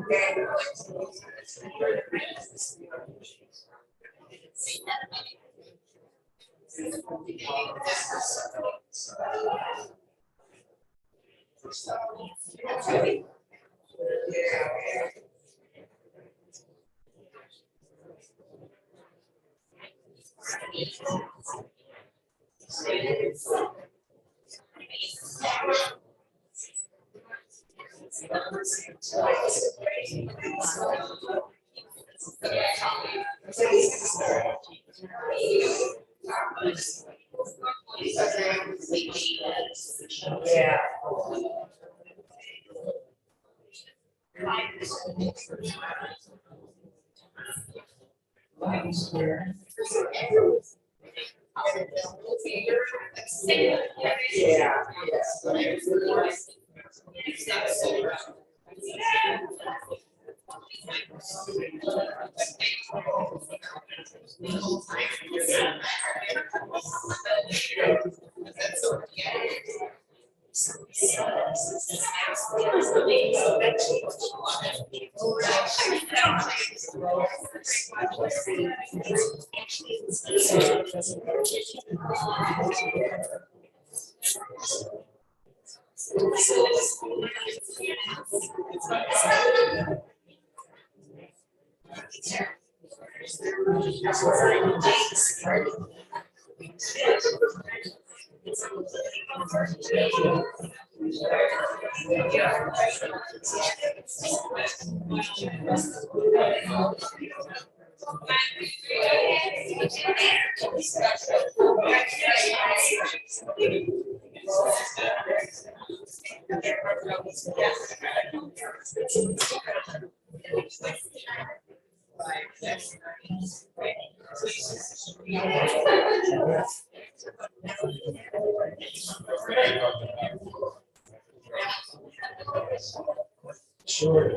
Yeah. Sure.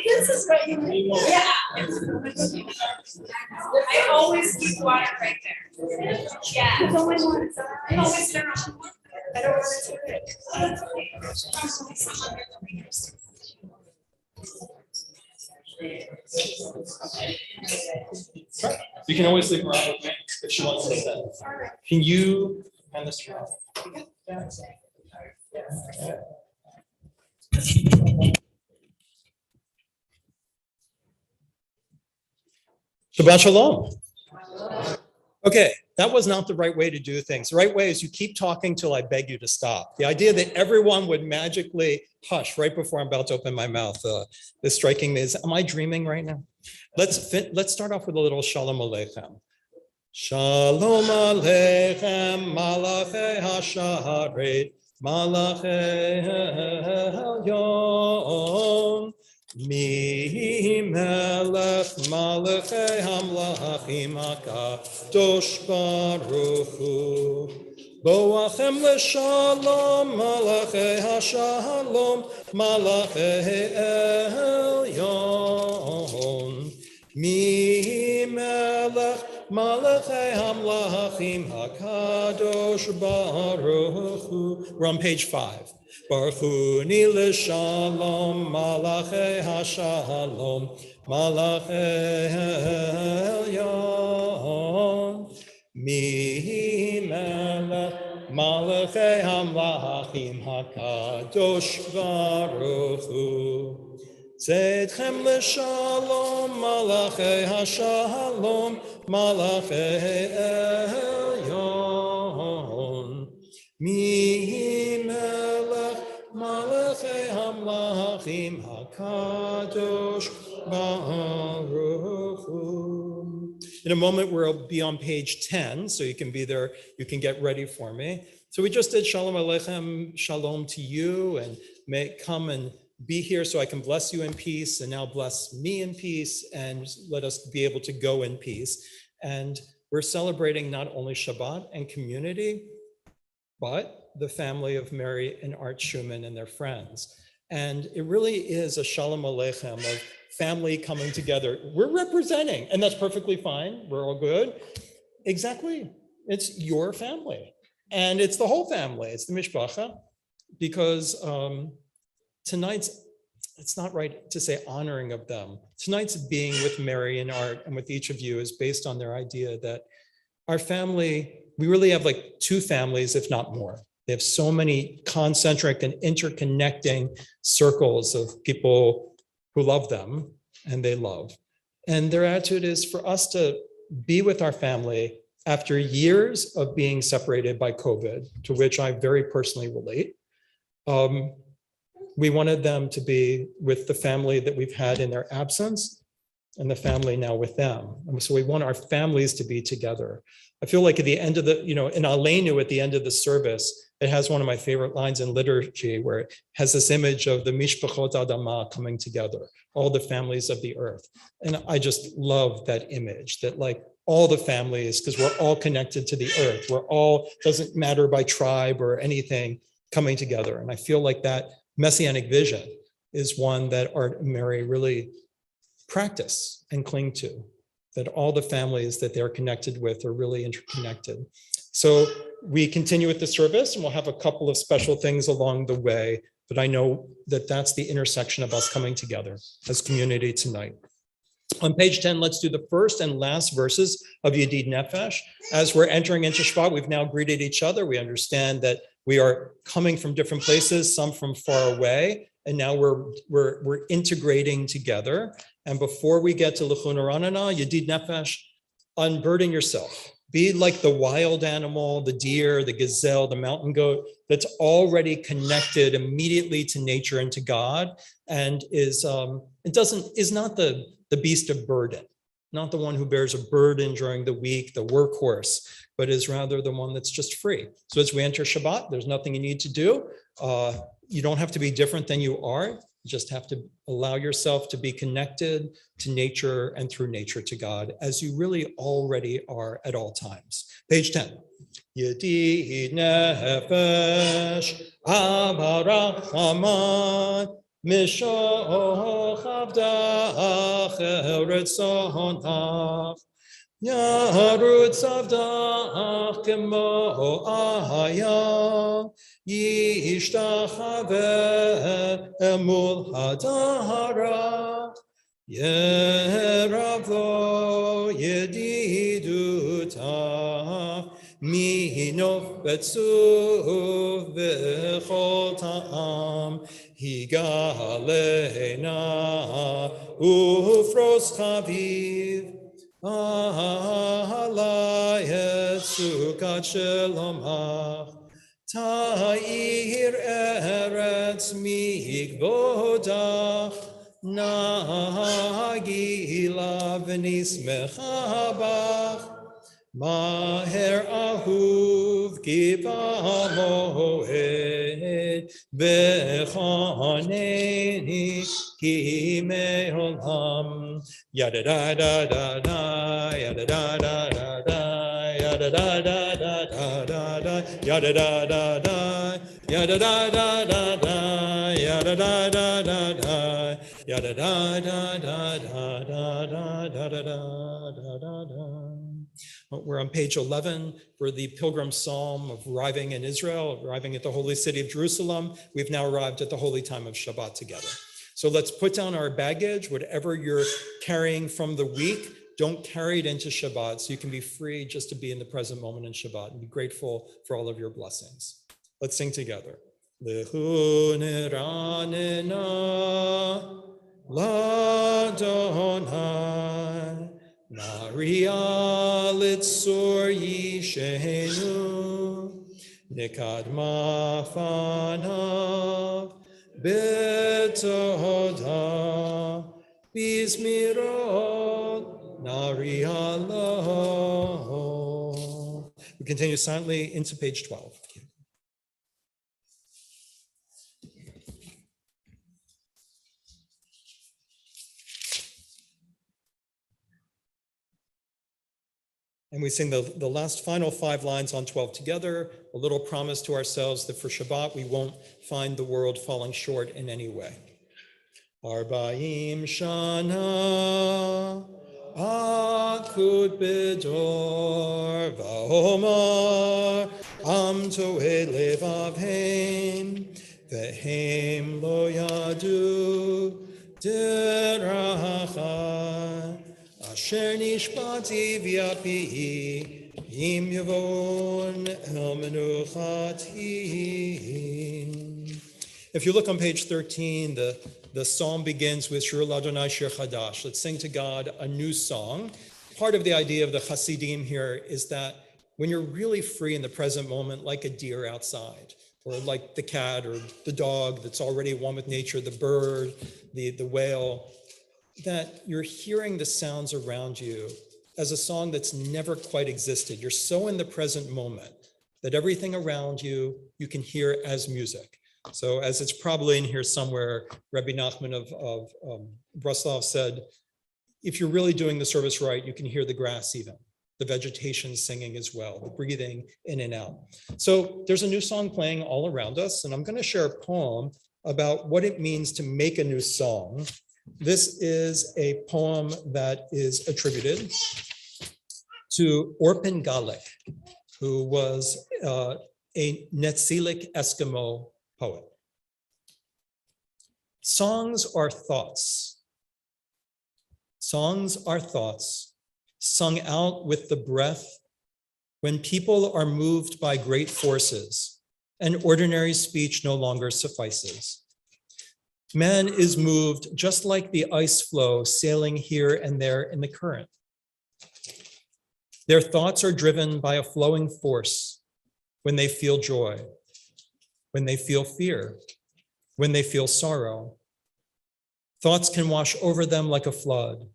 This is what you need. Yeah. I always keep water right there. Yeah. It's always water. I always turn on. I don't want to do Sure. You can always leave her out with me if she wants to sit. Can you hand this around? Shabbat shalom. Okay, that was not the right way to do things. The right way is you keep talking till I beg you to stop. The idea that everyone would magically hush right before I'm about to open my mouth is striking me as, am I dreaming right now? Let's start off with a little shalom aleichem. Shalom aleichem, malachei hasharet, Malachei Elyon, Mi Melech Malachei Hamlachim HaKadosh Baruch Hu, Boachem L'Shalom, Malachei HaShalom, Malachei Elyon, Mi Melech Malachei Hamlachim HaKadosh Baruch Hu. We're on page 5. Baruch Hu Ni L'Shalom, Malachei HaShalom, Malachei Elyon, Mi Melech Malachei Hamlachim HaKadosh Baruch Hu. Tzedchem L'Shalom, Malachei HaShalom, Malachei Elyon, Mi Melech Malachei Hamlachim HaKadosh Baruch Hu. In a moment, we'll be on page 10, so you can be there, you can get ready for me. So we just did Shalom Aleichem, Shalom to you, and may come and be here so I can bless you in peace, and now bless me in peace, and let us be able to go in peace. And we're celebrating not only Shabbat and community, but the family of Mary and Art Schumann and their friends. And it really is a Shalom Aleichem of family coming together. We're representing, and that's perfectly fine. We're all good. Exactly. It's your family. And it's the whole family. It's the mishpacha, because it's not right to say honoring of them. Tonight's being with Mary and Art and with each of you is based on their idea that our family, we really have like two families, if not more. They have so many concentric and interconnecting circles of people who love them and they love. And their attitude is for us to be with our family after years of being separated by COVID, to which I very personally relate. We wanted them to be with the family that we've had in their absence and the family now with them. And so we want our families to be together. I feel like at the end of the, in Aleinu, at the end of the service, it has one of my favorite lines in liturgy where it has this image of the Mishpachot Adama coming together, all the families of the earth. And I just love that image that like all the families, because we're all connected to the earth. We're all, doesn't matter by tribe or anything, coming together. And I feel like that Messianic vision is one that Art and Mary really practice and cling to, that all the families that they're connected with are really interconnected. So we continue with the service, and we'll have a couple of special things along the way, but I know that that's the intersection of us coming together as community tonight. On page 10, let's do the first and last verses of Yedid Nefesh. As we're entering into Shabbat, we've now greeted each other. We understand that we are coming from different places, some from far away, and now we're integrating together. And before we get to L'chun Ranana, Yedid Nefesh, unburden yourself. Be like the wild animal, the deer, the gazelle, the mountain goat, that's already connected immediately to nature and to God, and is not the beast of burden, not the one who bears a burden during the week, the workhorse, but is rather the one that's just free. So as we enter Shabbat, there's nothing you need to do. You don't have to be different than you are. You just have to allow yourself to be connected to nature and through nature to God, as you really already are at all times. Page 10. Yedid nefesh avarach Mishoch avdach eretzonach Yarutz avdach kemo aya Yishtachave emul hadara Yeravo yediduta Minov betzuv v'chol ta'am Higalena ufros chaviv Alayet sukat shelomach Ta'ir eretz migvodach Nagila v'nismecha bach Maher ahuv kiva moed v'choneni ki me'olam. Yada da da da da, yada da da da da, yada da da da da da da, yada da da da, yada da da da da, yada da da da da, yada da da da da da da da da da da. We're on page 11 for the Pilgrim Psalm of arriving in Israel, arriving at the holy city of Jerusalem. We've now arrived at the holy time of Shabbat together. So let's put down our baggage, whatever you're carrying from the week, don't carry it into Shabbat, so you can be free just to be in the present moment in Shabbat and be grateful for all of your blessings. Let's sing together. Lehu niranena l'Adonai, Naria litzor yishenu, nikadma fanav betoda, bizmirot Naria lo. We continue silently into page 12. And we sing the last final 5 lines on 12 together, a little promise to ourselves that for Shabbat, we won't find the world falling short in any way. Arba'im shana akud bedor v'omar am to'e levavhem v'hem lo yadu derachai Asher nishbati v'yapi im yavon el menuchati. If you look on page 13, the psalm begins with Shir L'Adonai Shir Chadash. Let's sing to God a new song. Part of the idea of the Hasidim here is that when you're really free in the present moment, like a deer outside, or like the cat or the dog that's already one with nature, the bird, the whale, that you're hearing the sounds around you as a song that's never quite existed. You're so in the present moment that everything around you, you can hear as music. So as it's probably in here somewhere, Rabbi Nachman of Breslov said, if you're really doing the service right, you can hear the grass even, the vegetation singing as well, the breathing in and out. So there's a new song playing all around us, and I'm going to share a poem about what it means to make a new song. This is a poem that is attributed to Orpin Galik, who was a Netsilik Eskimo poet. Songs are thoughts. Songs are thoughts sung out with the breath when people are moved by great forces and ordinary speech no longer suffices. Man is moved just like the ice flow sailing here and there in the current. Their thoughts are driven by a flowing force when they feel joy, when they feel fear, when they feel sorrow. Thoughts can wash over them like a flood,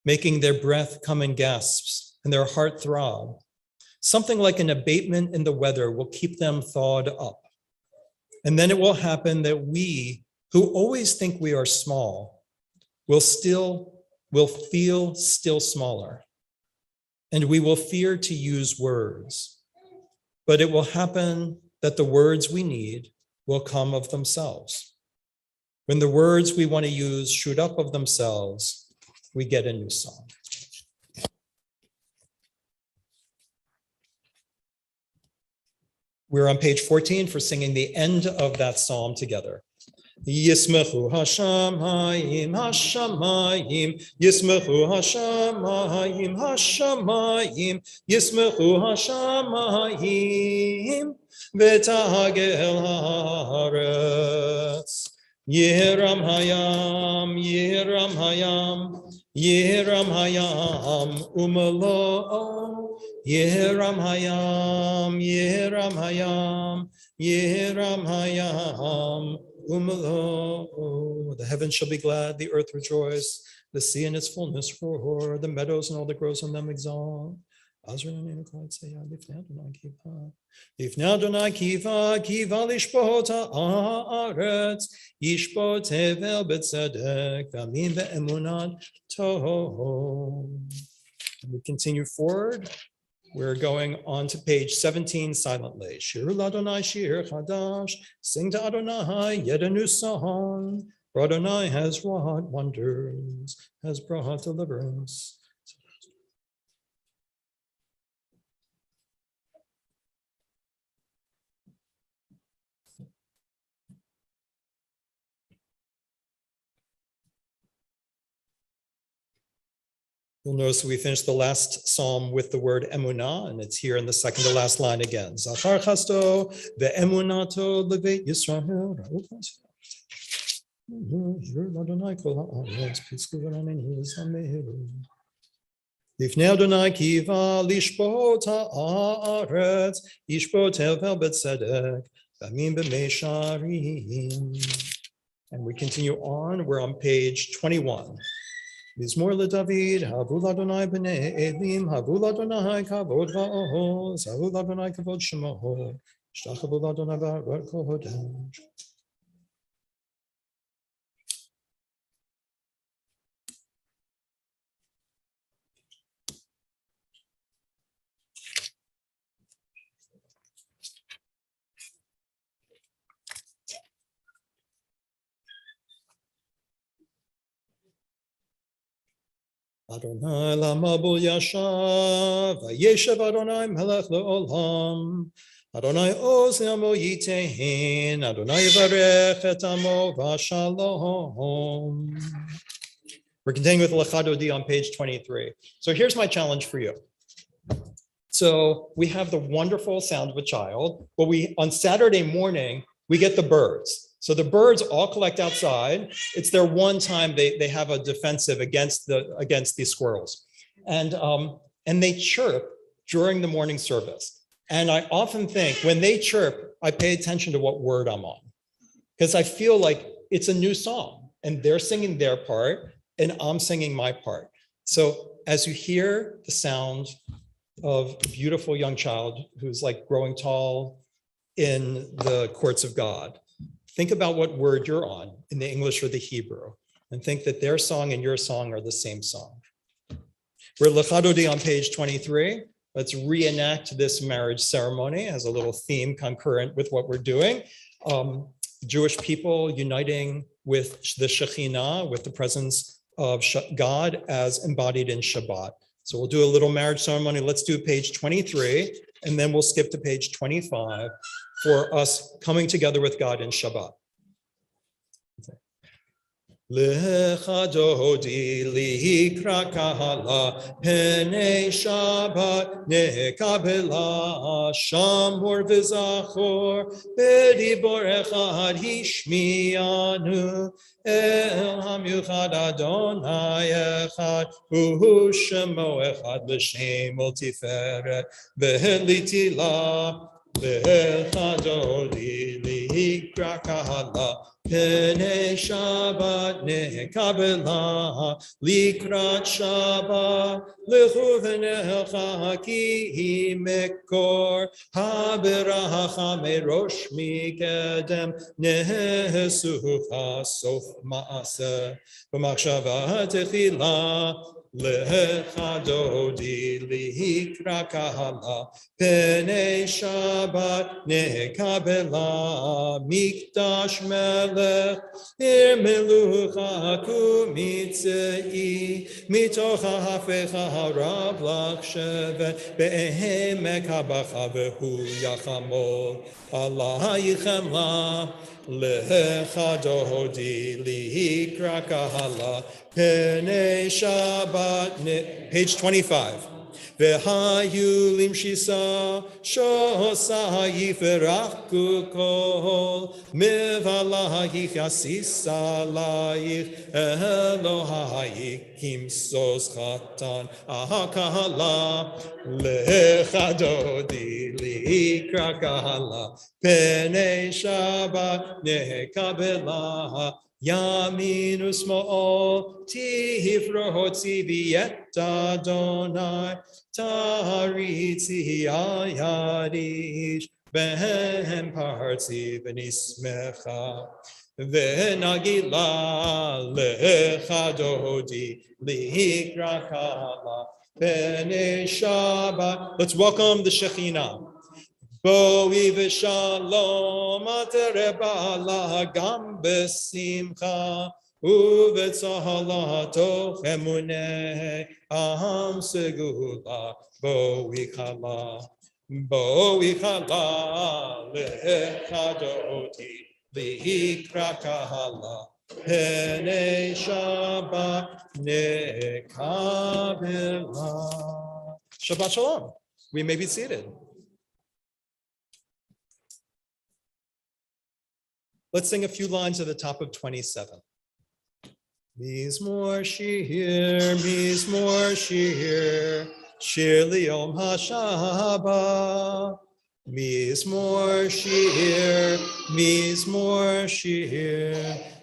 making their breath come in gasps and their heart throb. Something like an abatement in the weather will keep them thawed up. And then it will happen that we, who always think we are small, will feel still smaller. And we will fear to use words. But it will happen that the words we need will come of themselves. When the words we want to use shoot up of themselves, we get a new song. We're on page 14 for singing the end of that psalm together. Yismechu hashamayim, hashamayim, yismechu hashamayim, hashamayim, yismechu hashamayim, v'tahagel haaretz. Yehiram hayam, yehiram hayam, yehiram hayam, umelo. Yehiram hayam, yehiram hayam, yehiram hayam. The heavens shall be glad, the earth rejoice, the sea and its fullness roar, the meadows and all that grows on them exalt. Lifnei Adonai kiva lishpot haaretz, yishpot tevel b'tzedek, v'amin be'emunat toh. We continue forward. We're going on to page 17 silently. Shir l'Adonai shir chadash, sing to Adonai yet a new song. For Adonai has wrought wonders, has brought deliverance. You'll notice we finished the last psalm with the word emunah, and it's here in the second to last line again. Zachar chasto ve'emunato leveit Yisrael. Lifnei Adonai kiva lishpot haaretz, yishpot tevel b'tzedek, v'amin b'meisharim. And we continue on. We're on page 21. Mizmor leDavid, havu l'Adonai b'nei Elim, havu l'Adonai kavod va'oz, havu l'Adonai kavod shemoho, shtachavu l'Adonai ba'arat kol hodesh. Adonai lamabul yashav, vayeshev Adonai melech leolam. Adonai oz amo yitehin, Adonai yivarech et amo v'shalom. We're continuing with Lechadodi on page 23. So here's my challenge for you. So we have the wonderful sound of a child, but on Saturday morning, we get the birds. So the birds all collect outside. It's their one time they have a defensive against the squirrels. And they chirp during the morning service. And I often think when they chirp, I pay attention to what word I'm on, because I feel like it's a new song and they're singing their part and I'm singing my part. So as you hear the sound of a beautiful young child who's like growing tall in the courts of God, think about what word you're on in the English or the Hebrew, and think that their song and your song are the same song. We're Lechadodi on page 23. Let's reenact this marriage ceremony as a little theme concurrent with what we're doing. Jewish people uniting with the Shekhinah, with the presence of God as embodied in Shabbat. So we'll do a little marriage ceremony. Let's do page 23, and then we'll skip to page 25 for us coming together with God in Shabbat. Lechadodi likra kahala penei Shabbat nekabela shamor v'zachor b'dibor echad hishmianu el hamyuchad Adonai echad uhu shemo echad l'shem ol tiferet v'litila Lechadodi likra kahala Penei Shabbat nekabela likrat Shabbat lechu v'necha ki mekor haberacha merosh mikedem nehesucha sof maaseh b'machshava techila Lechadodi likra kahala Penei Shabbat nekabela mikdash melech melucha kumitzei mitocha hafecha harav lach shevet be'emek habacha vehu yachamol alaychem la Lechadodi likra kahala Penei Shabbat, page 25. V'hayu limshisa shosa yiferachu kol mevalayich asisa layich Elohayich kimsos chatan ahakahala Lechadodi likra kahala Penei Shabbat nekabela Yamin usma'ol tifrohotzi vieta donai taritzi ayadish ben partzi v'nismecha v'nagila lecha dodi likrakala b'nei Shabbat. Let's welcome the Shekhinah. Boi v'shalom atereba lahagam besimcha uvetzahala toch emunei aham segula boi chala lechadoti v'ikra kahala penei Shabbat nekabela. Shabbat shalom. We may be seated. Let's sing a few lines at the top of 27. Mizmor shir, shir liyom hashaba. Mizmor shir,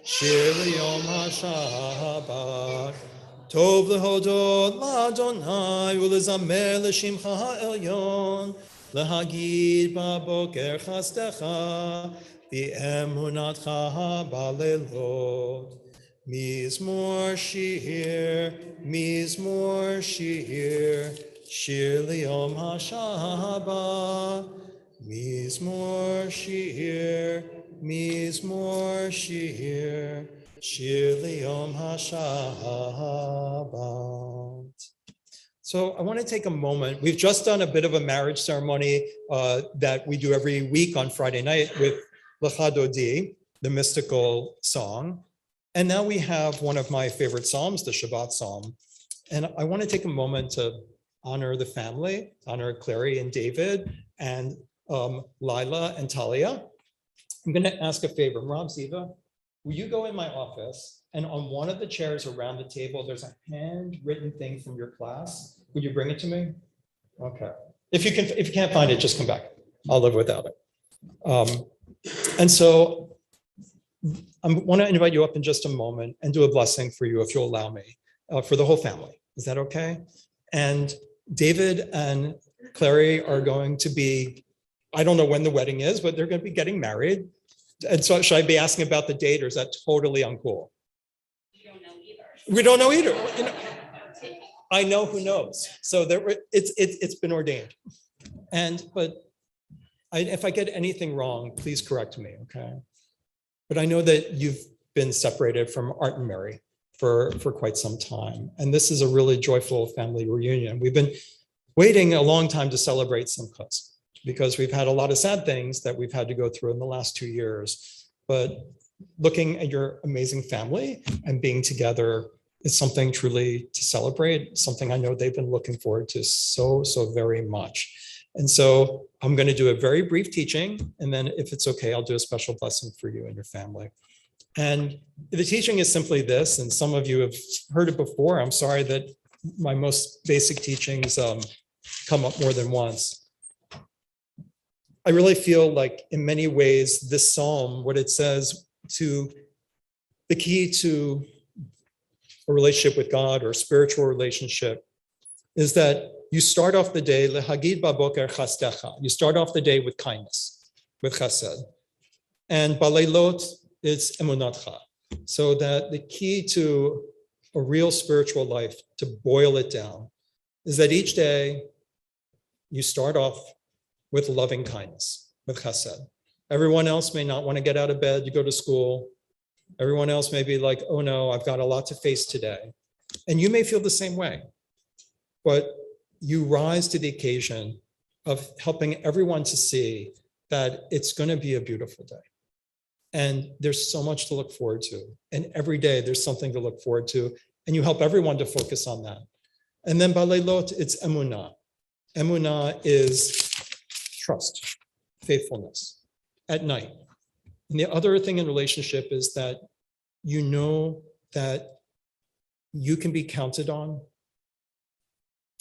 shir liyom hashaba. Tov lehodot l'Adonai ulezamer l'shimcha ha'elyon lehagid b'boker chastecha v'emunatcha b'leilot. Mizmor shir, shir liyom hashaba. Mizmor shir, shir liyom hashabat. So I want to take a moment. We've just done a bit of a marriage ceremony that we do every week on Friday night with Lecha Dodi, the mystical song. And now we have one of my favorite psalms, the Shabbat psalm. And I want to take a moment to honor the family, honor Clary and David and Lila and Talia. I'm going to ask a favor. Rob Ziva, will you go in my office, and on one of the chairs around the table, there's a handwritten thing from your class. Would you bring it to me? Okay. If you can't find it, just come back. I'll live without it. And so I want to invite you up in just a moment and do a blessing for you, if you'll allow me, for the whole family. Is that okay? And David and Clary are going to be, I don't know when the wedding is, but they're going to be getting married. And so should I be asking about the date, or is that totally uncool? You don't know either. We don't know either. You know, I know who knows. So it's been ordained. But if I get anything wrong, please correct me, okay? But I know that you've been separated from Art and Mary for quite some time. And this is a really joyful family reunion. We've been waiting a long time to celebrate Simchas, because we've had a lot of sad things that we've had to go through in the last 2 years. But looking at your amazing family and being together is something truly to celebrate, something I know they've been looking forward to so very much. And so I'm going to do a very brief teaching, and then if it's okay, I'll do a special blessing for you and your family. And the teaching is simply this, and some of you have heard it before. I'm sorry that my most basic teachings come up more than once. I really feel like in many ways, this psalm, what it says to the key to a relationship with God or a spiritual relationship is that you start off the day, lehagid baboker chastecha. You start off the day with kindness, with chesed. And baleilot is emunatcha. So that the key to a real spiritual life, to boil it down, is that each day you start off with loving kindness, with chesed. Everyone else may not want to get out of bed to go to school. Everyone else may be like, oh no, I've got a lot to face today. And you may feel the same way, but you rise to the occasion of helping everyone to see that it's going to be a beautiful day. And there's so much to look forward to. And every day there's something to look forward to. And you help everyone to focus on that. And then baleilot, it's emunah. Emunah is trust, faithfulness at night. And the other thing in relationship is that you know that you can be counted on,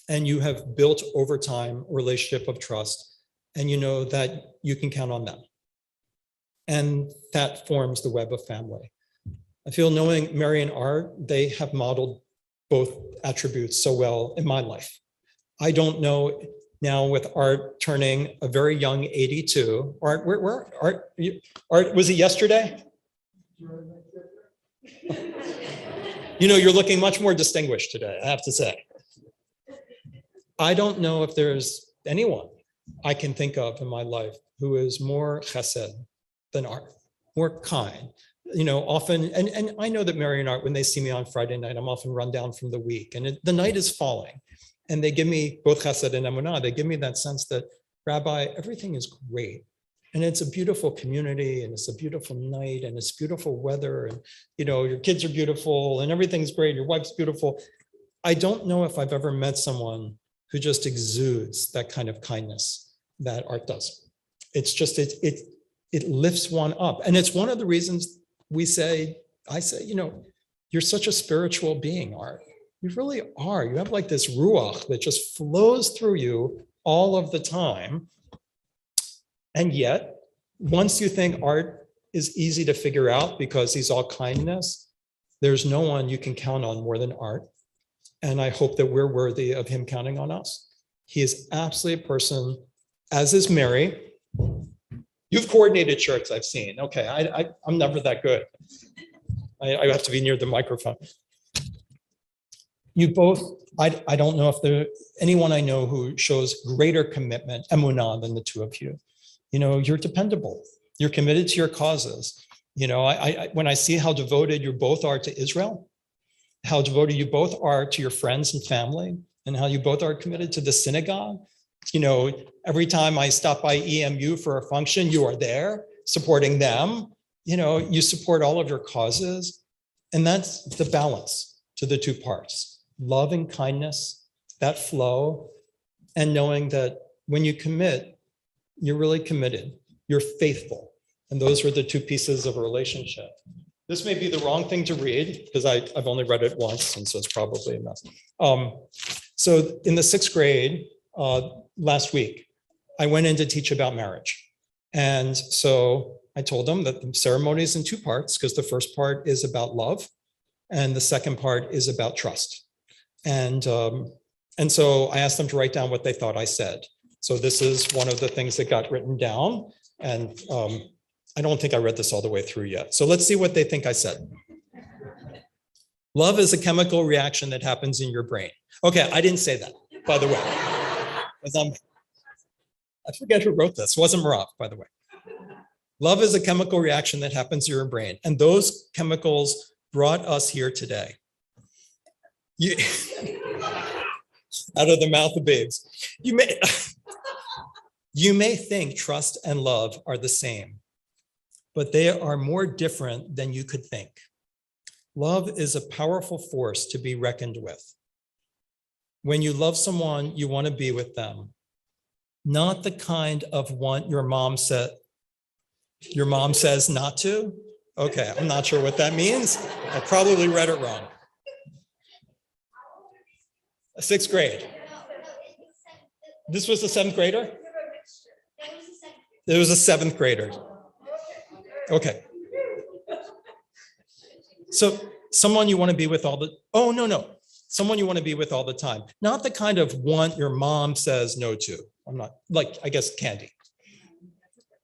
and you have built over time a relationship of trust, and you know that you can count on them. And that forms the web of family. I feel knowing Mary and Art, they have modeled both attributes so well in my life. I don't know now with Art turning a very young 82. Art, Art, was it yesterday? You know, you're looking much more distinguished today, I have to say. I don't know if there's anyone I can think of in my life who is more chesed than Art, more kind. You know, often, and I know that Mary and Art, when they see me on Friday night, I'm often run down from the week, and the night is falling. And they give me, both chesed and emunah, they give me that sense that, Rabbi, everything is great. And it's a beautiful community, and it's a beautiful night, and it's beautiful weather, and you know, your kids are beautiful, and everything's great, your wife's beautiful. I don't know if I've ever met someone who just exudes that kind of kindness that Art does. It's just, it lifts one up. And it's one of the reasons I say, you know, you're such a spiritual being, Art. You really are. You have like this ruach that just flows through you all of the time. And yet, once you think Art is easy to figure out because he's all kindness, there's no one you can count on more than Art. And I hope that we're worthy of him counting on us. He is absolutely a person, as is Mary. You've coordinated shirts, I've seen. Okay, I'm never that good. I have to be near the microphone. You both, I don't know if there's anyone I know who shows greater commitment, emunah, than the two of you. You know, you're dependable. You're committed to your causes. You know, when I see how devoted you both are to Israel, how devoted you both are to your friends and family, and how you both are committed to the synagogue. You know, every time I stop by EMU for a function, you are there supporting them. You know, you support all of your causes. And that's the balance to the two parts. Love and kindness, that flow, and knowing that when you commit, you're really committed. You're faithful. And those are the two pieces of a relationship. This may be the wrong thing to read because I've only read it once, and so it's probably a mess. So in the 6th grade, last week, I went in to teach about marriage. And so I told them that the ceremony is in 2 parts because the first part is about love and the second part is about trust. And so I asked them to write down what they thought I said. So this is one of the things that got written down. And I don't think I read this all the way through yet. So let's see what they think I said. Love is a chemical reaction that happens in your brain. Okay, I didn't say that, by the way. I forget who wrote this. It wasn't Marav, by the way. Love is a chemical reaction that happens in your brain. And those chemicals brought us here today. Out of the mouth of babes. You may think trust and love are the same, but they are more different than you could think. Love is a powerful force to be reckoned with. When you love someone, you want to be with them. Not the kind of one your mom says not to. Okay, I'm not sure what that means. I probably read it wrong. 6th grade. This was a 7th grader? It was a 7th grader. Okay. So someone you want to be with all the, oh, no. Someone you want to be with all the time. Not the kind of one your mom says no to. I'm not, like, I guess, candy.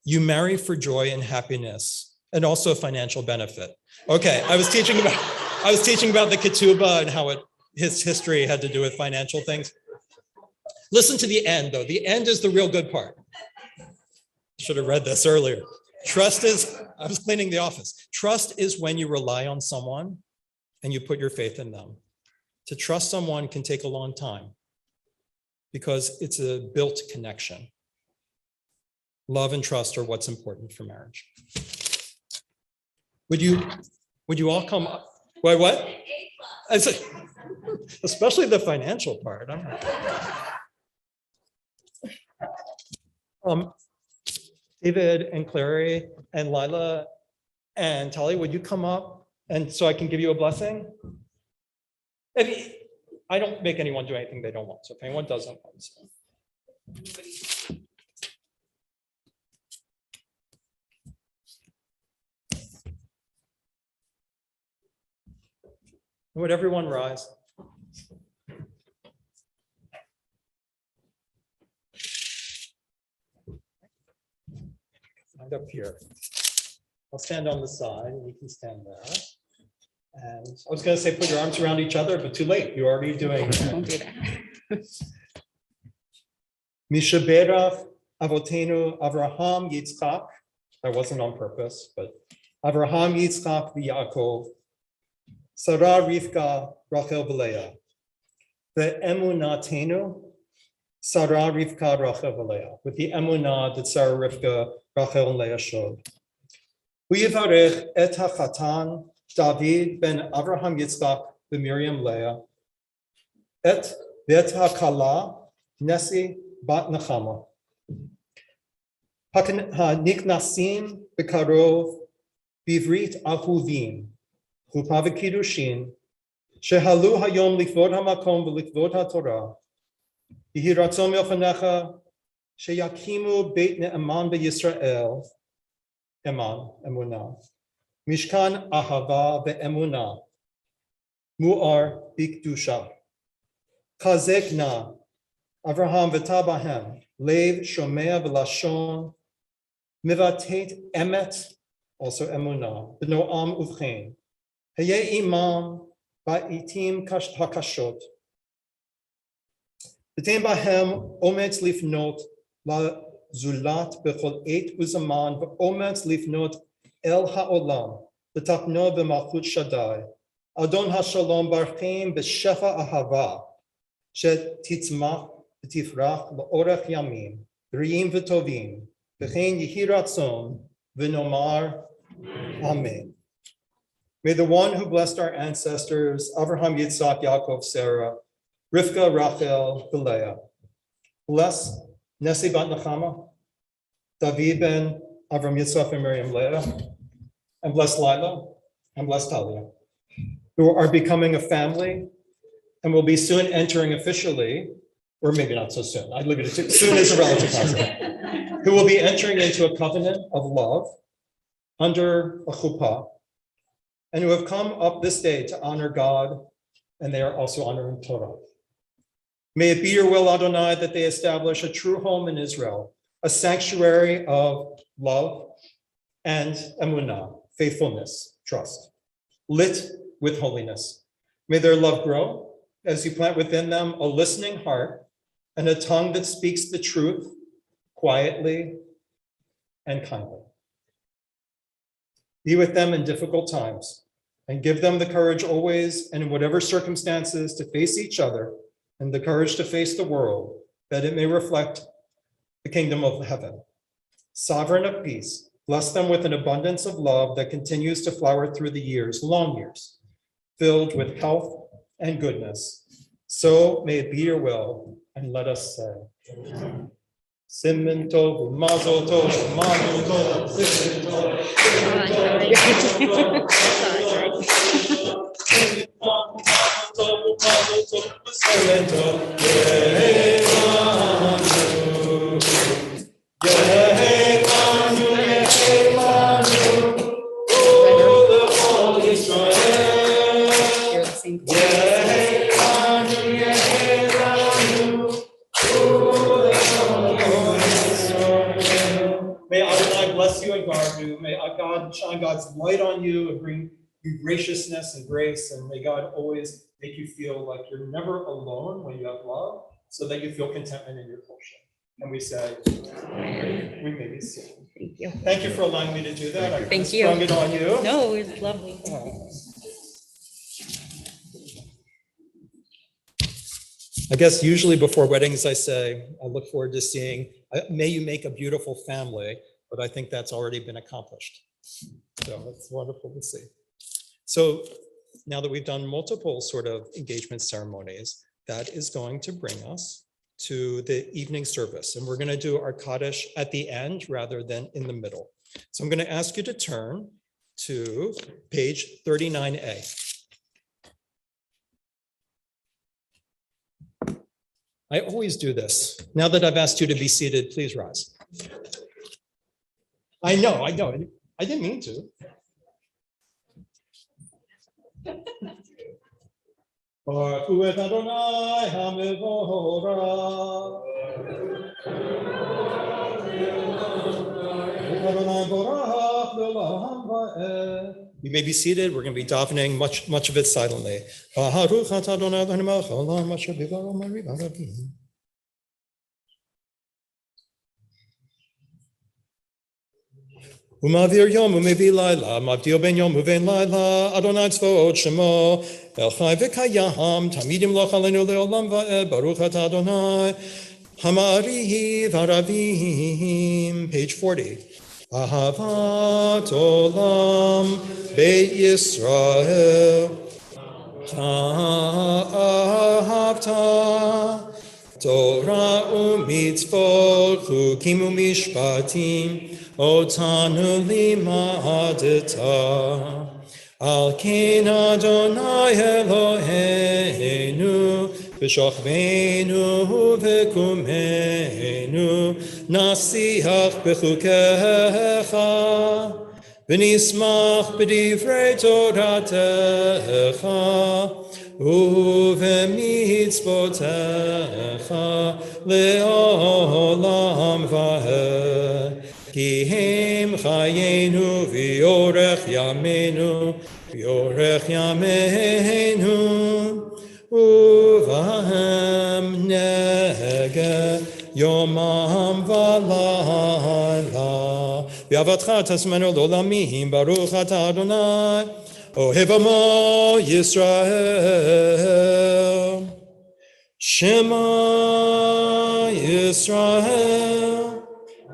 You marry for joy and happiness and also financial benefit. Okay, I was teaching about the ketubah and how his history had to do with financial things. Listen to the end, though. The end is the real good part. Should have read this earlier. Trust is, I was cleaning the office. Trust is when you rely on someone and you put your faith in them. To trust someone can take a long time because it's a built connection. Love and trust are what's important for marriage. Would you all come up? Wait, what? Especially the financial part. David and Clary and Lila and Tali, would you come up and so I can give you a blessing? I don't make anyone do anything they don't want. So if anyone doesn't want, so. Would everyone rise? Stand up here. I'll stand on the side and you can stand there. And I was going to say put your arms around each other, but too late. You're already doing it. Don't do that. Mishaberach Avotenu Avraham Yitzchak. That wasn't on purpose, but Avraham Yitzchak v'Yaakov. Sarah Rivka Rachel v'Leah. Ve'emunatenu Sarah Rivka Rachel v'Leah. With the emunah that Sarah Rivka Rachel and Leah showed. Uyivarech et hachatan David ben Avraham Yitzchak v'Miriam Leah. Et ha'kala Nesi bat Nachama. Niknasim bekarov bivrit ahuvim chupa v'kiddushin shehalu hayom likvod hamakom v'likvod haTorah yihi ratzon milfanecha sheyakimu beit ne'eman beYisrael eman emunah mishkan ahava ve'emunah mu'ar bikdusha chazek na Avraham v'tabahem lev shomea v'lashon mivatet emet, also emunah, b'noam uvchein hayeh imam ba'itim hakashot v'tein bahem ometz lifnot la zulat b'chol et uzaman v'ometz lifnot el ha'olam v'tapno b'malchut shaddai adon hashalom barchem b'shefa ahava shetitzmach v'tifrach la'orech yamim b'riim v'tovim v'chein yehi ratzon v'nomar amen. May the one who blessed our ancestors, Avraham, Yitzhak, Yaakov, Sarah, Rivka, Rachel, Leah, bless Nesi bat Nachama, David ben Avram Yitzhak and Miriam Leah, and bless Lila, and bless Talia, who are becoming a family and will be soon entering officially, or maybe not so soon. I'd look at it too. Soon is a relative concept. Who will be entering into a covenant of love under a chuppah, and who have come up this day to honor God, and they are also honoring Torah. May it be your will, Adonai, that they establish a true home in Israel, a sanctuary of love and emunah, faithfulness, trust, lit with holiness. May their love grow as you plant within them a listening heart and a tongue that speaks the truth quietly and kindly. Be with them in difficult times and give them the courage always and in whatever circumstances to face each other and the courage to face the world, that it may reflect the kingdom of heaven. Sovereign of peace, bless them with an abundance of love that continues to flower through the years, long years, filled with health and goodness. So may it be your will, and let us say, Siman tov, mazel tov, mazel tov, siman tov, siman tov, You're the same. May Adonai bless you and guard you. May God shine God's light on you and bring you graciousness and grace. And may God always make you feel like you're never alone when you have love, so that you feel contentment in your portion. And we say, we may be soon. Thank you. Thank you for allowing me to do that. I Thank you. sprung it on you. No, it was lovely. I guess usually before weddings, I say, I look forward to seeing, may you make a beautiful family, but I think that's already been accomplished. So it's wonderful to see. So now that we've done multiple sort of engagement ceremonies, that is going to bring us to the evening service. And we're going to do our Kaddish at the end rather than in the middle. So I'm going to ask you to turn to page 39A. I always do this. Now that I've asked you to be seated, please rise. I know. I didn't mean to. Baruch hu et Adonai HaMevorach. Adonai Borach Le'olam Va'ed. You may be seated. We're going to be davening much of it silently. Baruch atah Adonai Eloheinu melech haolam asher b'dvaro mari b'arabim. Umavir yom umevi laila, mavdil ben yom uven laila, Adonai tzvaot shemo, el chai v'kayam, tamidim loch aleinu le'olam va'ed, Baruch atah Adonai, hamarihi v'aravim, page 40. Ahavat olam beit Yisrael, ahavta, Torah u'mitzvot, chukim u'mishpatim, Otanu limadeta, al ken Adonai Eloheinu, v'shachvenu v'kumenu, nasiach b'chukecha, v'nismach b'divrei Toratecha, u'v'mitzvotecha, le'olam va'ed. Ki hem chayenu v'yorech yameinu uvahem nege yomam v'layla v'avatcha tasmenu l'olamim baruch atah Adonai ohev amo Yisrael Shema Yisrael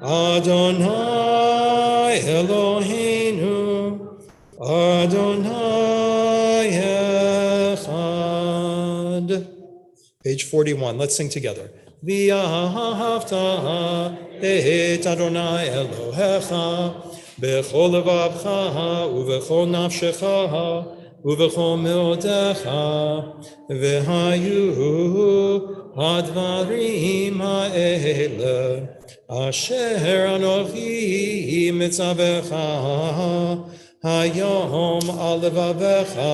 Adonai Eloheinu, Adonai Echad. Page 41, let's sing together. V'ahavta et Adonai Elohecha, b'chol levavcha, u'v'chol nafshecha, u'v'chol meodecha, v'hayu hadvarim ha'ele, Asher anochi mitzavecha hayom al levavecha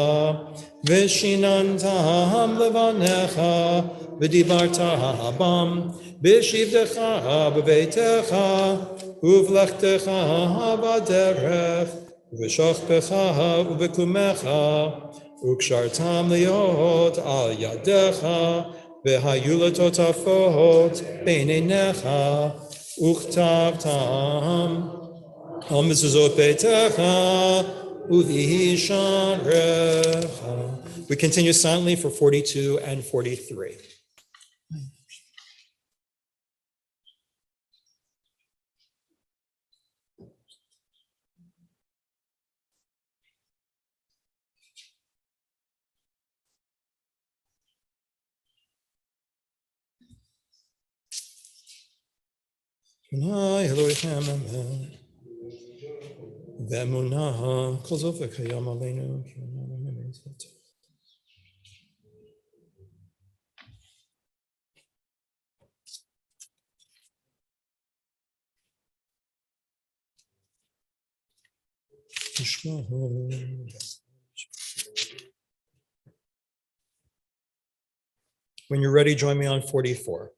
v'shinantam levanecha v'dibarta habam b'shivdecha b'veitecha uvlechtecha b'derech v'shachpecha uv'kumecha ukshartam liot al yadecha v'hayu letotafot b'neinecha Uchtavtam al mezuzot beitecha uvisharecha. We continue silently for 42 and 43. Adonai Elohim Amen. Ve'emunah kol zot v'kayam aleinu ki onanu mitzvot. When you're ready, join me on 44.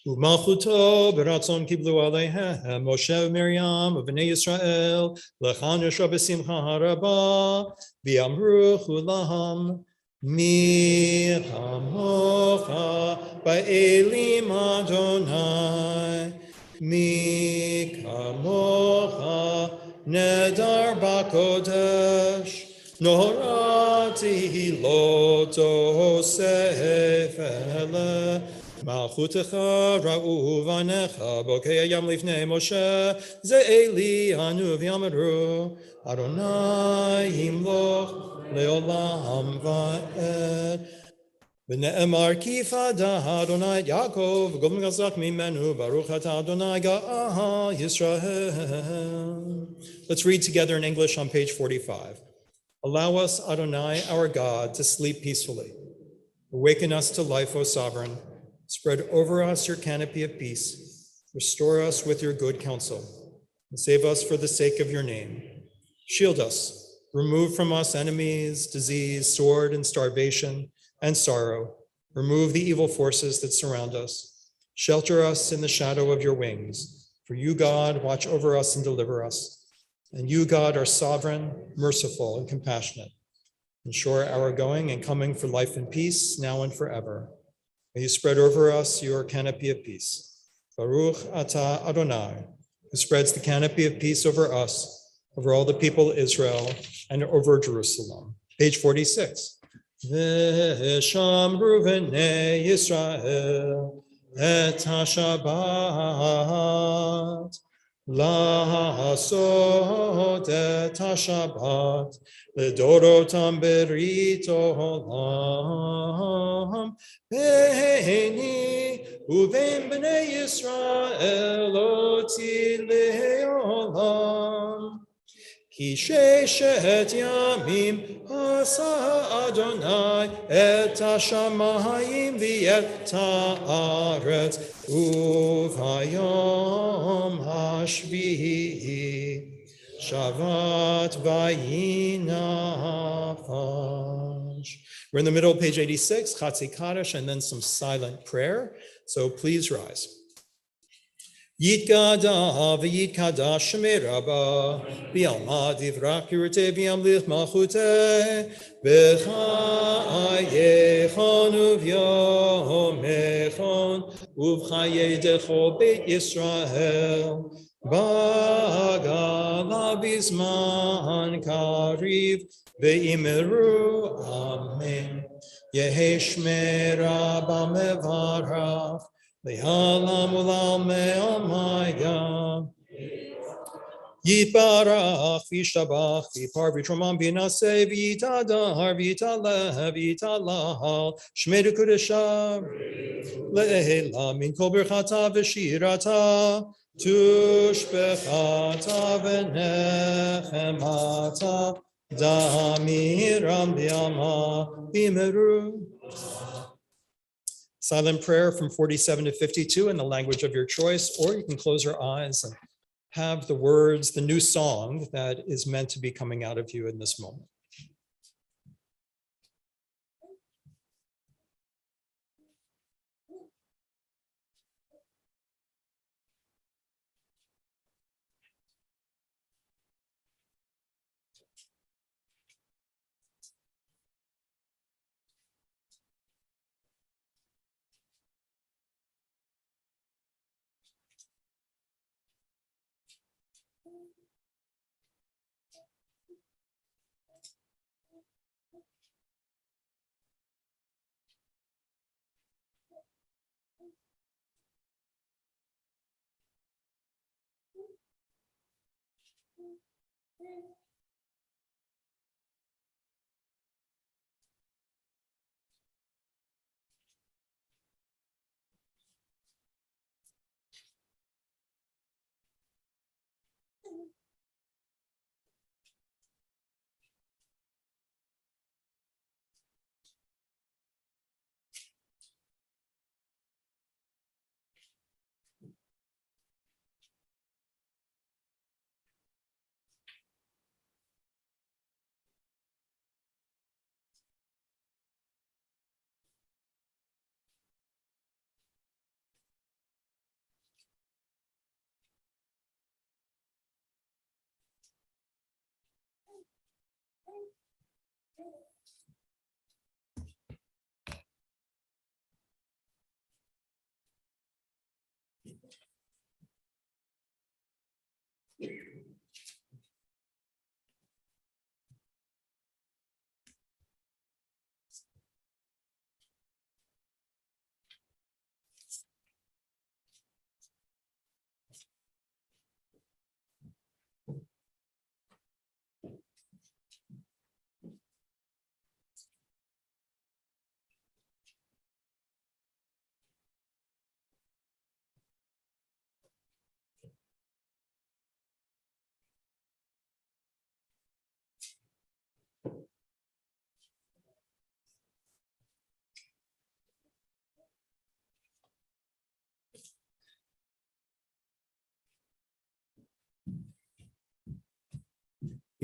U'malchuto b'ratzon kiblu aleihem Moshe u'Miriam u'bnei Yisrael lechan yosha b'simcha haraba v'amru chulaham mi chamocha ba'elim Adonai mi kamocha nedar b'kodesh norati lo tosef ele Malchutecha ra'u vanecha bokei yam lifnei Moshe ze'eli anu v'yamru Adonai yimloch le'olam va'ed v'ne'emar kifada Adonai Yaakov v'gol gazak mimenu baruch atah Adonai ga'ah Yisrael. Let's read together in English on page 45. Allow us, Adonai, our God, to sleep peacefully. Awaken us to life, O Sovereign. Spread over us your canopy of peace. Restore us with your good counsel, and save us for the sake of your name. Shield us, remove from us enemies, disease, sword, and starvation, and sorrow. Remove the evil forces that surround us. Shelter us in the shadow of your wings. For you, God, watch over us and deliver us. And you, God, are sovereign, merciful, and compassionate. Ensure our going and coming for life and peace, now and forever. May you spread over us your canopy of peace. Baruch atah Adonai, who spreads the canopy of peace over us, over all the people of Israel, and over Jerusalem. Page 46. V'shamru v'nei Yisrael et ha-Shabbat la'asot et ha-Shabbat l'dorotam berit olam beini uvein b'nei Yisrael oti le'olam. Ki sheshet yamim asa Adonai et hashamayim v'et haaretz uvayom hashvi'i Shabbat vayinafash. We're in the middle of page 86, Chatzi Kaddish, and then some silent prayer. So please rise. Yitkada v'yitkada shemei rabba v'yalma divrach yirteh v'yamlich malchuteh b'chayechon uv'yomechon uv'chayedecho beit Yisrael b'gala b'zman kariv v'imiru amen. Yehi shmei rabba mevarach Le'alam u'lam me'amaya. Yiparach v'yishtabach v'yipar v'yitromam v'yinaseh v'yitadar v'yitaleh v'yitalahal shmei d'kudeshah le'ela min kol birchata v'shirata tushbechata v'nechemata damiram b'yama b'imeru. Silent prayer from 47 to 52 in the language of your choice, or you can close your eyes and have the words, the new song that is meant to be coming out of you in this moment.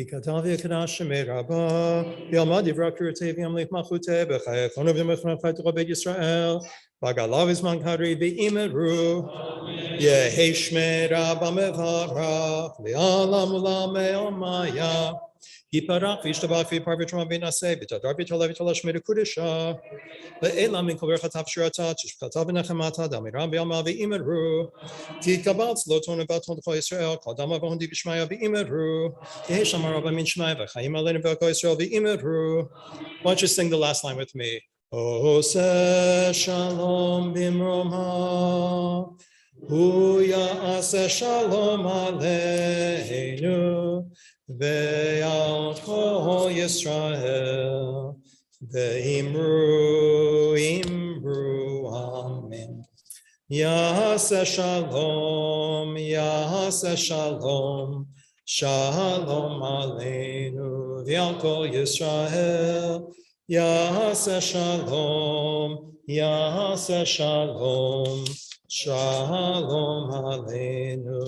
Kikatav Yakadash Shemei Rabbah, Yalmad Yivra Kirtei V'Yamlich Malchutei, B'chayei Chonu V'Mechon Chaytei Beit Yisrael, V'Galav Yizman Kadri V'Imeru, Yehi Shmei Rabbah Mevarach, V'Alam Ulam Me'omaya, Yiparach V'Yishtabach V'Yipar V'Naseh, V'Tadar V'Tala V'Tala Shmei Kudisha, Ve'elam min kol berachatav shirata, tishpatav v'nechemata, damiram b'yama v'imeru. Tikabatz lo tonu v'aton l'chol Yisrael, kol dama v'hondi v'shmaya v'imeru. Yehi shamar rabba min shmaya v'chayim aleinu v'kol Yisrael v'imeru. Why don't you sing the last line with me? Oseh shalom b'mroma, hu ya'aseh shalom aleinu, ve'al kol Yisrael. Ve'imru, imru, amen. Yaseh shalom, yaseh shalom, shalom aleinu, v'al kol Yisrael. Yaseh shalom, yaseh shalom, shalom aleinu,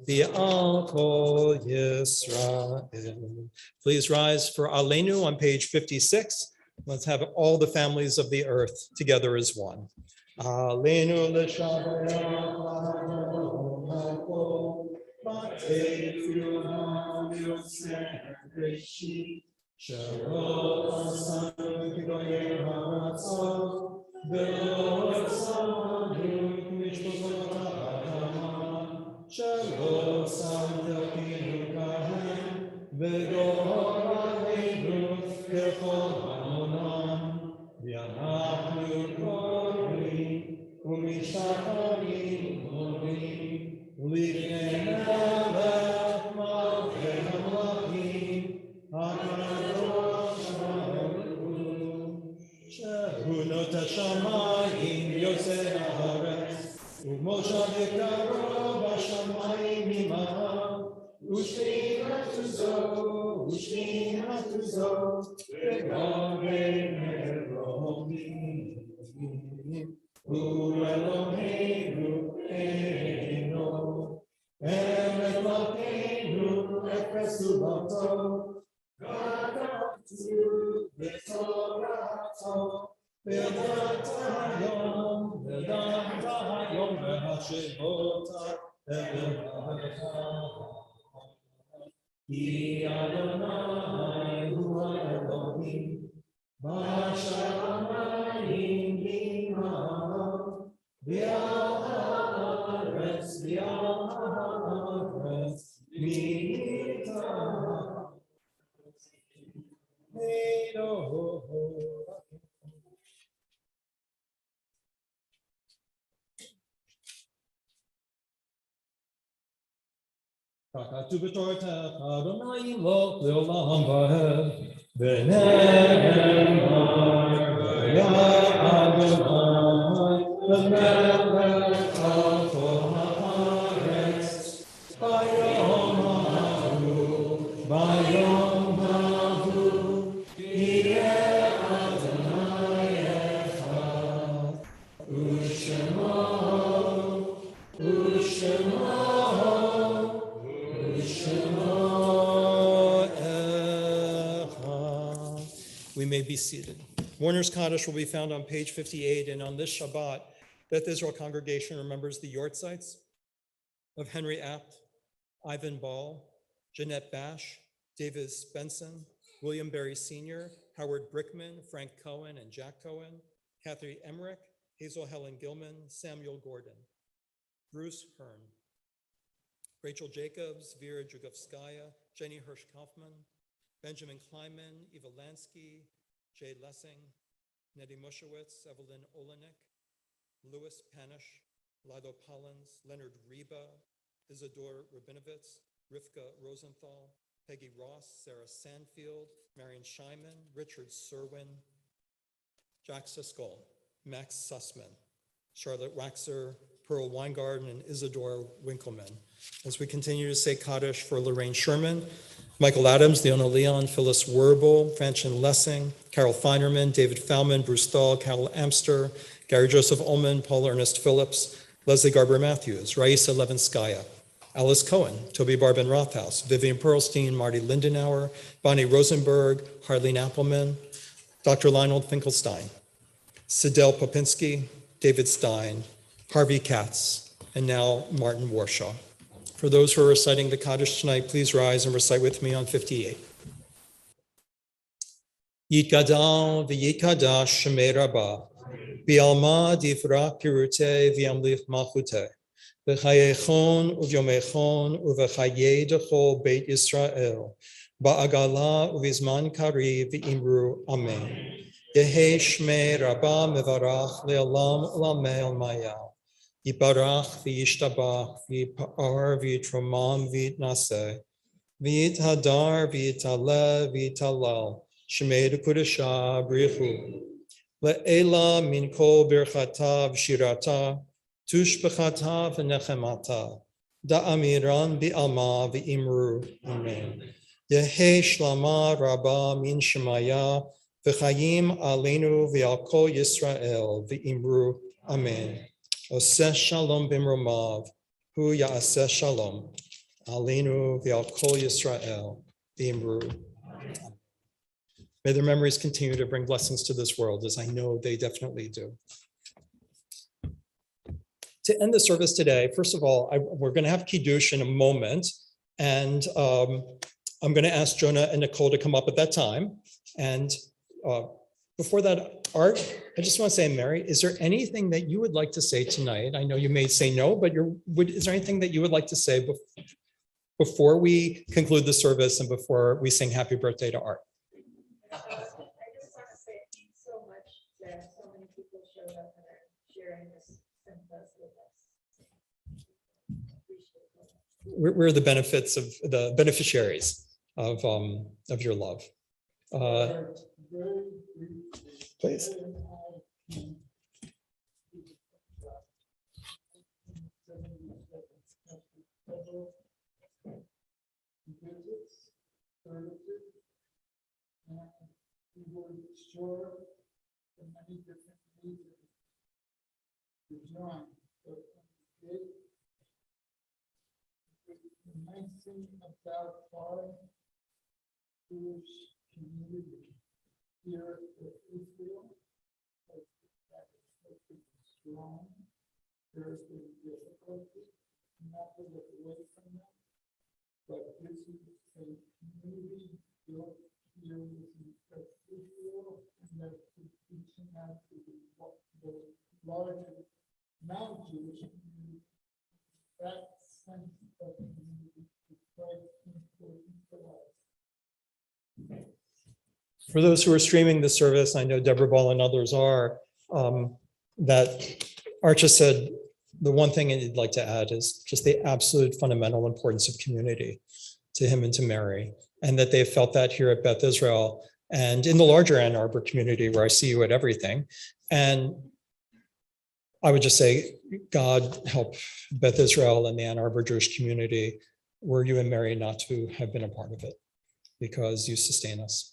v'al kol Yisrael. Please rise for Aleinu on page 56. Let's have all the families of the earth together as one. Aleinu l'shabayach la'adon b'tefilu ha'yosef reshit shalom asanu k'goyei ha'ratzot ve'lo asanu k'mishpachot ha'adama shalom samtachinu kahem ve'gohor aleinu k'chol ואנחנו קוראים ומשתחווים אומרים לפני מלך מלכי המלכים הקדוש ברוך הוא שהוא נוטה השמיים יוצא הארץ ומושב יקרו בשמיים ממעל ושכינתו זו לגבי הוא אלוהינו אינו, אמת מלכנו אפס ובטו, כתבתו בתורתו, וידעת היום והשבותה אלוהיך. כי אדוני הוא האלוהים, בשמיים ממעל, ועל הארץ כתוב בתורתך, אדוני ימלוך לעולם ועד, ונאמר, והיה אדוני למלך על כל הארץ, ביום ההוא, יהיה אדוני אחד, ושמו We may be seated. Mourner's Kaddish will be found on page 58, and on this Shabbat, Beth Israel congregation remembers the Yortzites of Henry Apt, Ivan Ball, Jeanette Bash, Davis Benson, William Berry Sr., Howard Brickman, Frank Cohen and Jack Cohen, Kathy Emmerich, Hazel Helen Gilman, Samuel Gordon, Bruce Hearn, Rachel Jacobs, Vera Jugovskaya, Jenny Hirsch-Kaufman, Benjamin Kleiman, Eva Lansky, Jay Lessing, Nettie Mushowitz, Evelyn Olenek, Louis Panish, Lido Pollins, Leonard Reba, Isidore Rabinovitz, Rivka Rosenthal, Peggy Ross, Sarah Sandfield, Marion Scheinman, Richard Serwin, Jack Siskel, Max Sussman, Charlotte Waxer, Pearl Weingarten, and Isidore Winkleman. As we continue to say Kaddish for Lorraine Sherman, Michael Adams, Leona Leon, Phyllis Werbel, Franchin Lessing, Carol Feinerman, David Fallman, Bruce Dahl, Carol Amster, Gary Joseph Ullman, Paul Ernest Phillips, Leslie Garber Matthews, Raisa Levinskaya, Alice Cohen, Toby Barben Rothaus, Vivian Perlstein, Marty Lindenauer, Bonnie Rosenberg, Harleen Appelman, Dr. Lionel Finkelstein, Sidel Popinski, David Stein, Harvey Katz, and now Martin Warshaw. For those who are reciting the Kaddish tonight, please rise and recite with me on 58. Yitgadal v'yitkadash shemei Rabbah, v'alma divra pirute v'yamlich malchute, v'chayechon uvyomechon uv'chayei dechol Beit Yisrael, ba'agala uvizman kari v'imru amen. Yehe shmei Rabbah mevarach le'olam u'lamei mayal. Yibarach v'yishtabach v'yipar v'yitromam v'yitnaseh, v'yithadar v'yitaleh v'yitalal. Shemei Kudasha Brichu Le'ela min kol birchata v'shirata tushbechata v'nechemata da'amiran bi'alma v'imru amen. Yehe shlama rabba min shemaya v'chayim aleinu v'al kol Yisrael v'imru amen. Oseh shalom b'mromav hu ya'aseh shalom aleinu v'al kol Yisrael v'imru amen. May their memories continue to bring blessings to this world, as I know they definitely do. To end the service today, first of all, we're going to have Kiddush in a moment, and I'm going to ask Jonah and Nicole to come up at that time. And before that, Art, I just want to say, Mary, is there anything that you would like to say tonight? I know you may say no, but is there anything that you would like to say before we conclude the service and before we sing happy birthday to Art? I just want to say it means so much that so many people showed up and are sharing this sympathy with us. Appreciate it. We're the benefits of the beneficiaries of your love. Please. We were sure the many different needs to join, but the nice thing about our Jewish community here in Israel is that it's strong. There has been difficulty, not to look away from them, but this is a community built here with Israel, and that is reaching out to the larger non-Jewish community. That sense of community is quite important for us. For those who are streaming the service, I know Deborah Ball and others are, that Archa said the one thing I'd like to add is just the absolute fundamental importance of community to him and to Mary, and that they've felt that here at Beth Israel and in the larger Ann Arbor community where I see you at everything. And I would just say, God help Beth Israel and the Ann Arbor Jewish community, were you and Mary not to have been a part of it, because you sustain us.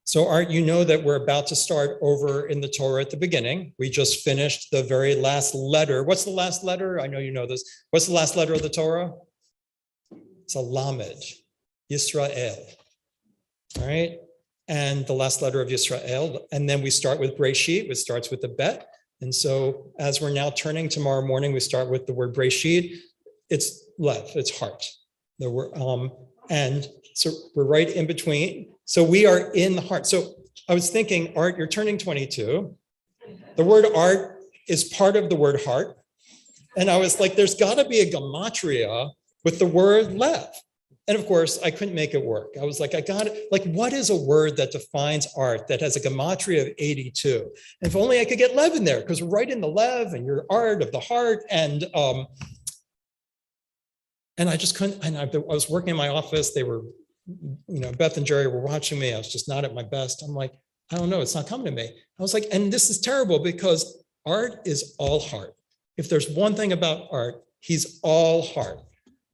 So Art, you know that we're about to start over in the Torah at the beginning. We just finished the very last letter. What's the last letter? I know you know this. What's the last letter of the Torah? It's a Lamed, Yisrael. All right. And the last letter of Yisrael. And then we start with Breshit, which starts with the Bet. And so as we're now turning tomorrow morning, we start with the word Breshit. It's Lev, it's heart. And so we're right in between. So we are in the heart. So I was thinking, Art, you're turning 22. The word art is part of the word heart. And I was like, there's got to be a gematria with the word Lev. And of course, I couldn't make it work. I was like, I got it. Like, what is a word that defines art that has a gematria of 82? And if only I could get Lev in there, because we're right in the Lev and your art of the heart. And I just couldn't. And I was working in my office. They were, Beth and Jerry were watching me. I was just not at my best. I'm like, I don't know. It's not coming to me. I was like, and this is terrible because art is all heart. If there's one thing about art, he's all heart.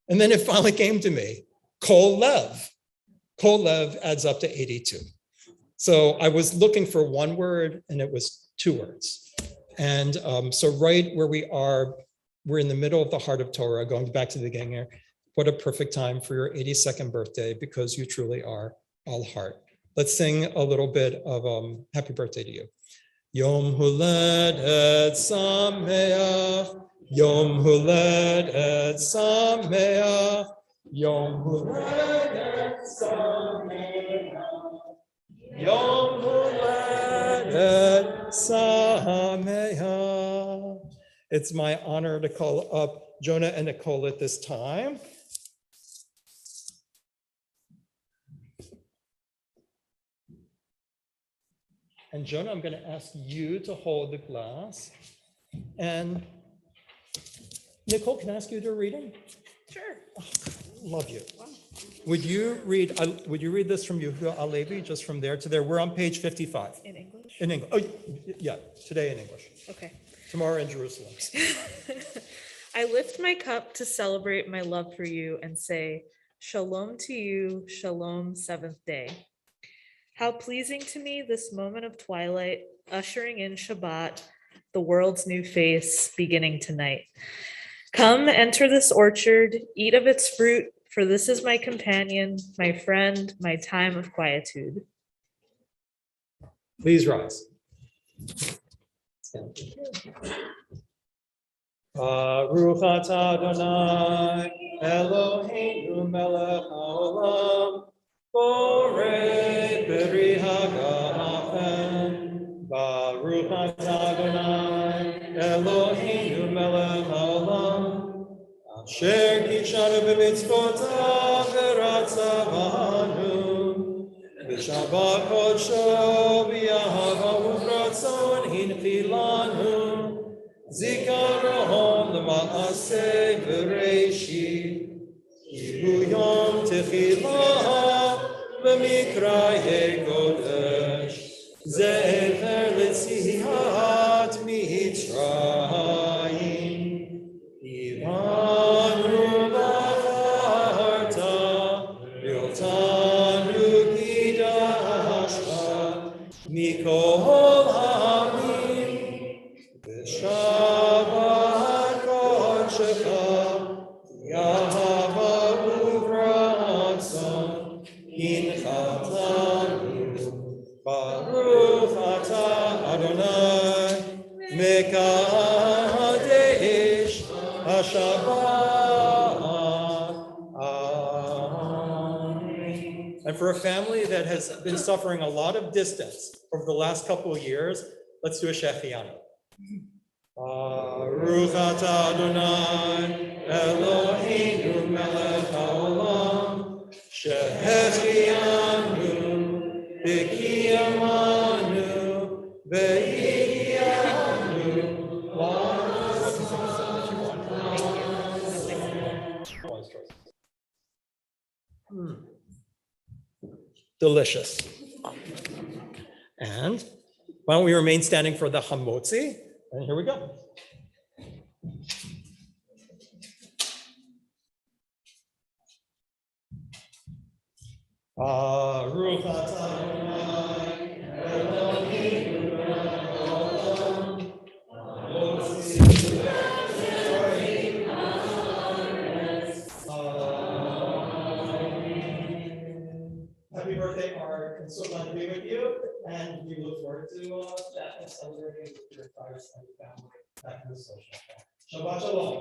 And then it finally came to me. Kol Lev. Kol Lev adds up to 82. So I was looking for one word and it was two words. And so right where we are we're in the middle of the heart of Torah, going back to the beginning here. What a perfect time for your 82nd birthday, because you truly are all heart. Let's sing a little bit of happy birthday to you. Yom Huledet Sameach, Yom Huledet Sameach, Yom Huledet Sameach, Yom Huledet Sameach. It's my honor to call up Jonah and Nicole at this time. And Jonah, I'm going to ask you to hold the glass. And Nicole, can I ask you to do a reading? Sure. Oh, love you. Wow. Would you read this from Yehuda Alevi, just from there to there? We're on page 55. In English? In English. Oh, yeah, today in English. Okay. Tomorrow in Jerusalem. I lift my cup to celebrate my love for you and say, Shalom to you, Shalom, seventh day. How pleasing to me this moment of twilight, ushering in Shabbat, the world's new face beginning tonight. Come, enter this orchard, eat of its fruit, for this is my companion, my friend, my time of quietude. Please rise. Baruch atah Adonai, Eloheinu melech haolam, borei beri hagafen. Baruch atah Adonai, Eloheinu melech haolam, asher kishanu b'mitzvotav v'ratzavanu, b'shabbat kodsho b'yahava u'vratzon hinchilanu, zikaron l'maaseh v'reishit, kihu yom techilah v'mikrayei kodesh, zecher l'tziat mitzrayim, ivanu b'charta, v'yotanu kidashta, mikol ha'amim, v'shabbat kodshecha, yahava uvratzon, hinchatanu, baruch atah Adonai, mekadesh haShabbat. Amen. And for a family that has been suffering a lot of distance over the last couple of years, let's do a Shechianu. Baruch atah Adonai, Eloheinu melech haolam, shehechianu, v'kiyamanu, v'yihyanu, delicious. And why don't we remain standing for the hamotzi? And here we go. Baruch atah Adonai, Eloheinu melech haolam, hamotzi v'tzorim haaretz. Amen. Happy birthday, Mark. It's so glad to be with you, and we look forward to that and celebrating with your entire family back in the social. Shabbat shalom.